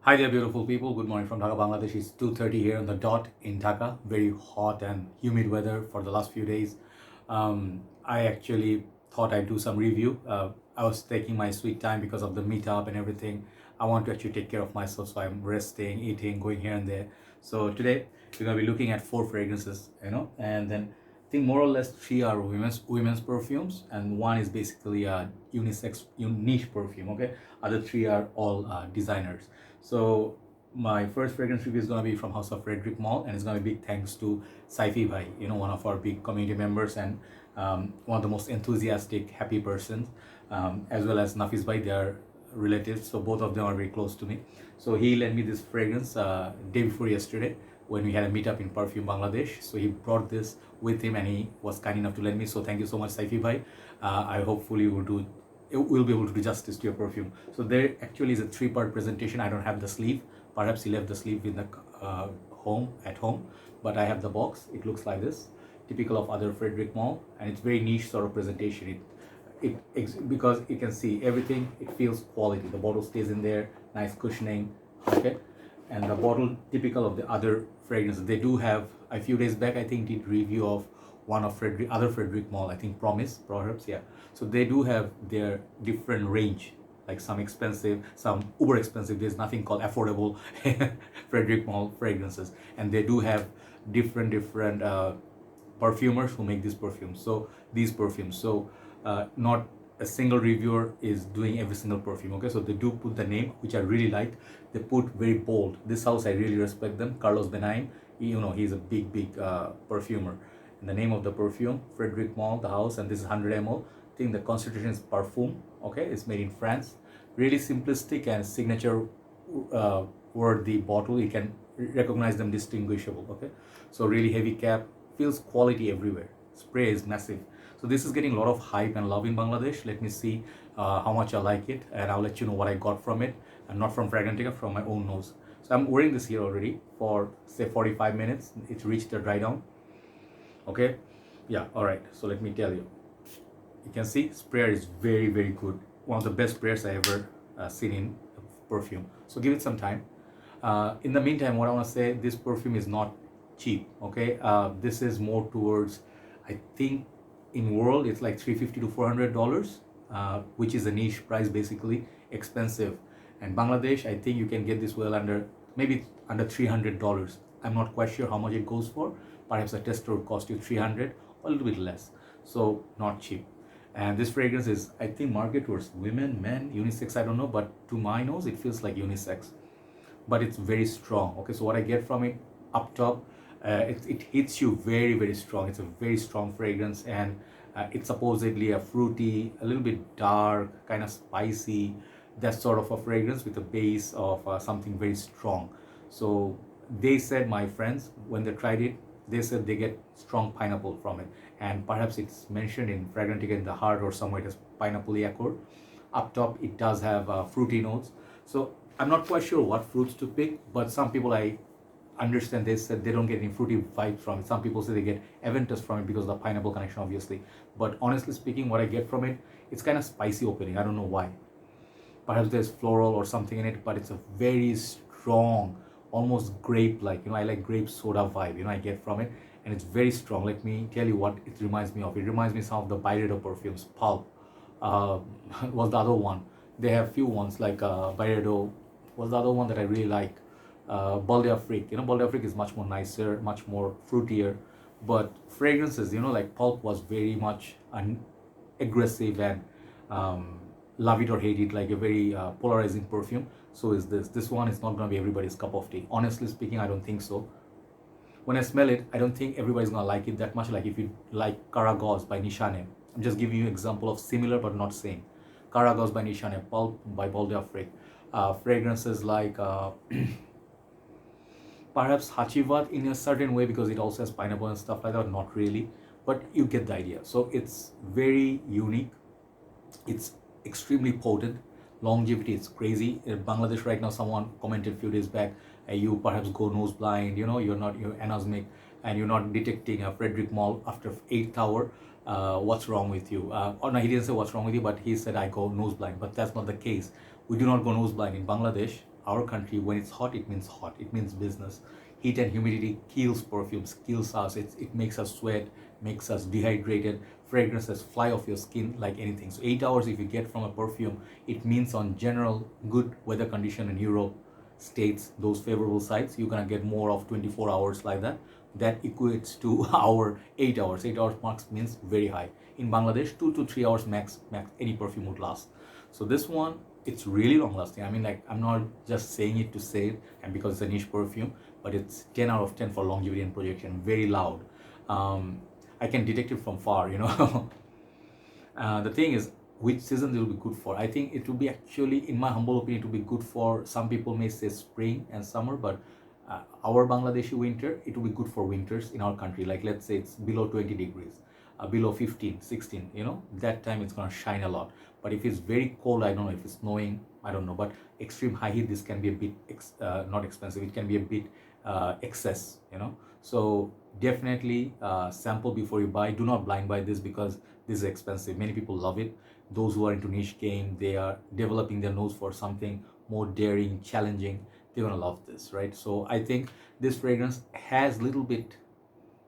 Hi there, beautiful people. Good morning from Dhaka, Bangladesh. It's 2:30 here on the dot in Dhaka. Very hot and humid weather for the last few days. I actually thought I'd do some review. I was taking my sweet time because of the meetup and everything. I want to actually take care of myself, so I'm resting, eating, going here and there. So today we're gonna be looking at four fragrances, and then I think more or less three are women's perfumes, and one is basically a unisex niche perfume. Okay, other three are all designers. So my first fragrance review is gonna be from House of Frederic Malle, and it's gonna be big thanks to Saifee bhai, one of our big community members and one of the most enthusiastic, happy persons, as well as Nafis bhai. They are relatives, so both of them are very close to me. So he lent me this fragrance day before yesterday when we had a meetup in Perfume, Bangladesh. So he brought this with him and he was kind enough to lend me. So thank you so much, Saifee bhai. I hopefully will be able to do justice to your perfume. So there actually is a three-part presentation. I don't have the sleeve. Perhaps he left the sleeve in the at home, but I have the box. It looks like this, typical of other Frederic Malle, and it's very niche sort of presentation. Because you can see everything, it feels quality. The bottle stays in there, nice cushioning, okay, and the bottle typical of the other fragrances. They do have a few days back, I think, did review of one of other Frederic Malle, I think Promise, perhaps, yeah. So they do have their different range, like some expensive, some uber expensive. There's nothing called affordable Frederic Malle fragrances, and they do have different perfumers who make these perfumes. So not a single reviewer is doing every single perfume. Okay, so they do put the name, which I really like. They put very bold. This house, I really respect them. Carlos Benaim, he's a big perfumer. And the name of the perfume, Frederic Malle, the house, and this is 100 ml. I think the concentration is Perfume. Okay, it's made in France. Really simplistic and signature worthy bottle. You can recognize them distinguishable. Okay, so really heavy cap, feels quality everywhere. Spray is massive. So this is getting a lot of hype and love in Bangladesh. Let me see how much I like it, and I'll let you know what I got from it, and not from Fragrantica, from my own nose. So I'm wearing this here already for say 45 minutes. It's reached the dry down. Okay, yeah, all right. So let me tell you. You can see sprayer is very good. One of the best sprayers I ever seen in perfume. So give it some time. In the meantime, what I want to say, this perfume is not cheap. Okay, this is more towards, I think, in world it's like $350 to $400, which is a niche price, basically expensive. And Bangladesh, I think you can get this well under, maybe under $300. I'm not quite sure how much it goes for. Perhaps a tester would cost you $300 or a little bit less. So not cheap. And this fragrance is, I think, marketed towards women, men, unisex, I don't know, but to my nose it feels like unisex. But it's very strong. Okay, so what I get from it up top, it hits you very strong. It's a very strong fragrance, and it's supposedly a fruity, a little bit dark, kind of spicy, that sort of a fragrance with a base of something very strong. So they said, my friends, when they tried it, they said they get strong pineapple from it, and perhaps it's mentioned in Fragrantica in the heart or somewhere it has pineapple accord. Up top it does have fruity notes. So I'm not quite sure what fruits to pick, but some people, I understand, they said they don't get any fruity vibe from it. Some people say they get Aventus from it because of the pineapple connection, obviously. But honestly speaking, what I get from it, it's kind of spicy opening. I don't know why. Perhaps there's floral or something in it, but it's a very strong, almost grape-like. I like grape soda vibe. I get from it, and it's very strong. Let me tell you what it reminds me of. It reminds me of some of the Byredo perfumes. Pulp was the other one. They have few ones like Byredo was the other one that I really like. Bal d'Afrique. Bal d'Afrique is much more nicer, much more fruitier. But fragrances, like Pulp was very much aggressive and love it or hate it, like a very polarizing perfume. So is this. This one is not going to be everybody's cup of tea. Honestly speaking, I don't think so. When I smell it, I don't think everybody's going to like it that much. Like if you like Karagoz by Nishane, I'm just giving you an example of similar but not same. Karagoz by Nishane, Pulp by Bal d'Afrique. Fragrances like perhaps Hachivat in a certain way, because it also has pineapple and stuff like that. Not really, but you get the idea. So it's very unique. It's extremely potent. Longevity is crazy. In Bangladesh right now, someone commented a few days back, you perhaps go nose blind, you're anosmic, and you're not detecting a Frederic Malle after 8th hour. What's wrong with you? Or no, he didn't say what's wrong with you, but he said I go nose blind. But that's not the case. We do not go nose blind in Bangladesh. our country, when it's hot, it means business. Heat and humidity kills perfumes, kills us. It makes us sweat, makes us dehydrated. Fragrances fly off your skin like anything. So 8 hours if you get from a perfume, it means on general good weather condition in Europe, states, those favorable sites, you're gonna get more of 24 hours like that. That equates to our 8 hours. 8 hours max means very high. In Bangladesh, 2 to 3 hours max any perfume would last. So this one, it's really long lasting. I mean, like, I'm not just saying it to say it and because it's a niche perfume, but it's 10 out of 10 for longevity and projection. Very loud. I can detect it from far, you know. The thing is, which season it will be good for? I think it will be actually, in my humble opinion, it will be good for, some people may say spring and summer, but our Bangladeshi winter, it will be good for winters in our country. Like, let's say it's below 20 degrees, below 15, 16, you know, that time it's going to shine a lot. But if it's very cold, I don't know, if it's snowing, I don't know, but extreme high heat, this can be a bit, not expensive, it can be a bit excess, you know. So definitely sample before you buy. Do not blind buy this because this is expensive. Many people love it. Those who are into niche game, they are developing their nose for something more daring, challenging, they're gonna love this, right? So I think this fragrance has little bit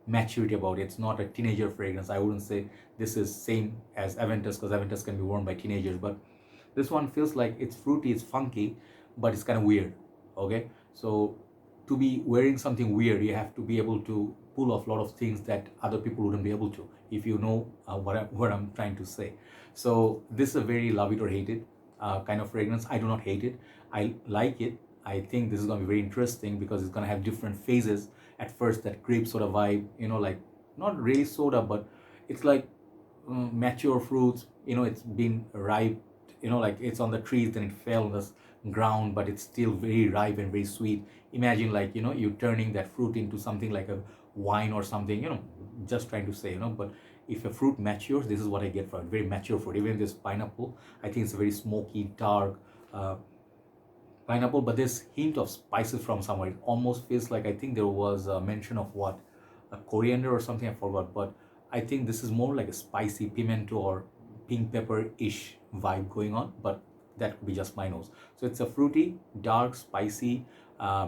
maturity about it. It's not a teenager fragrance. I wouldn't say this is same as Aventus, because Aventus can be worn by teenagers, but this one feels like it's fruity, it's funky, but it's kind of weird. Okay, so to be wearing something weird, you have to be able to pull off a lot of things that other people wouldn't be able to, if you know what I'm trying to say. So this is a very love it or hate it kind of fragrance. I do not hate it, I like it. I think this is going to be very interesting because it's going to have different phases. At first, that grape soda vibe, you know, like not really soda, but it's like mature fruits, you know, it's been ripe, you know, like it's on the trees, then it fell on the ground, but it's still very ripe and very sweet. Imagine, like, you know, you turning that fruit into something like a wine or something, you know, just trying to say, you know. But if a fruit matures, this is what I get from it, very mature fruit. Even this pineapple, I think it's a very smoky, dark pineapple, but this hint of spices from somewhere. It almost feels like, I think there was a mention of what, a coriander or something, I forgot, but I think this is more like a spicy pimento or pink pepper-ish vibe going on, but that could be just my nose. So it's a fruity, dark, spicy,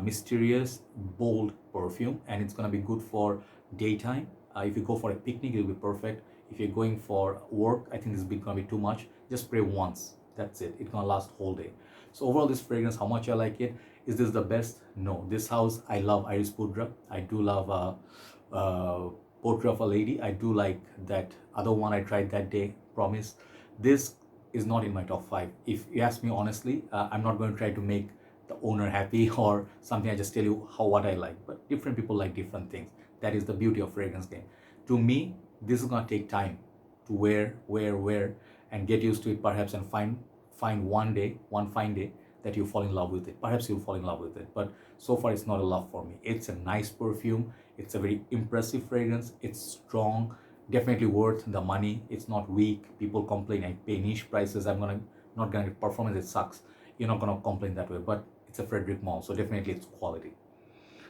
mysterious, bold perfume, and it's gonna be good for daytime. If you go for a picnic, it'll be perfect. If you're going for work, I think this is gonna be too much. Just spray once, that's it. It's gonna last whole day. So overall, this fragrance, how much I like it. Is this the best? No. This house, I love Iris Pudra. I do love Portrait of a Lady. I do like that other one I tried that day, Promise. This is not in my top 5. If you ask me honestly, I'm not going to try to make the owner happy or something. I just tell you what I like. But different people like different things. That is the beauty of fragrance game. To me, this is going to take time to wear, and get used to it perhaps, and find one fine day that you fall in love with it. Perhaps you'll fall in love with it, but so far it's not a love for me. It's a nice perfume, it's a very impressive fragrance, it's strong, definitely worth the money. It's not weak. People complain I pay niche prices, I'm not gonna get performance, it sucks. You're not gonna complain that way, but it's a Frederic Malle, so definitely it's quality.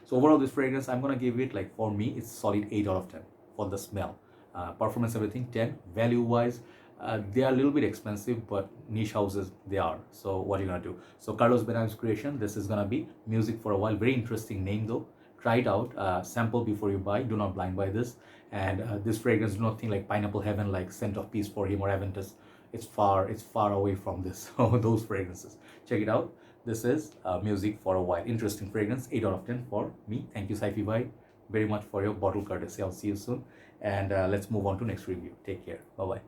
So overall, this fragrance, I'm gonna give it, like, for me, it's solid 8 out of 10 for the smell. Performance, everything 10. Value wise, they are a little bit expensive, but niche houses they are. So what are you gonna do? So Carlos Benham's creation. This is gonna be music for a while. Very interesting name though. Try it out. Sample before you buy. Do not blind buy this. And this fragrance, do not think like Pineapple Heaven, like Scent of Peace for him or Aventus. It's far away from this. Those fragrances. Check it out. This is music for a while. Interesting fragrance. 8 out of 10 for me. Thank you, Saifee bhai, very much for your bottle courtesy. I'll see you soon. And let's move on to next review. Take care. Bye bye.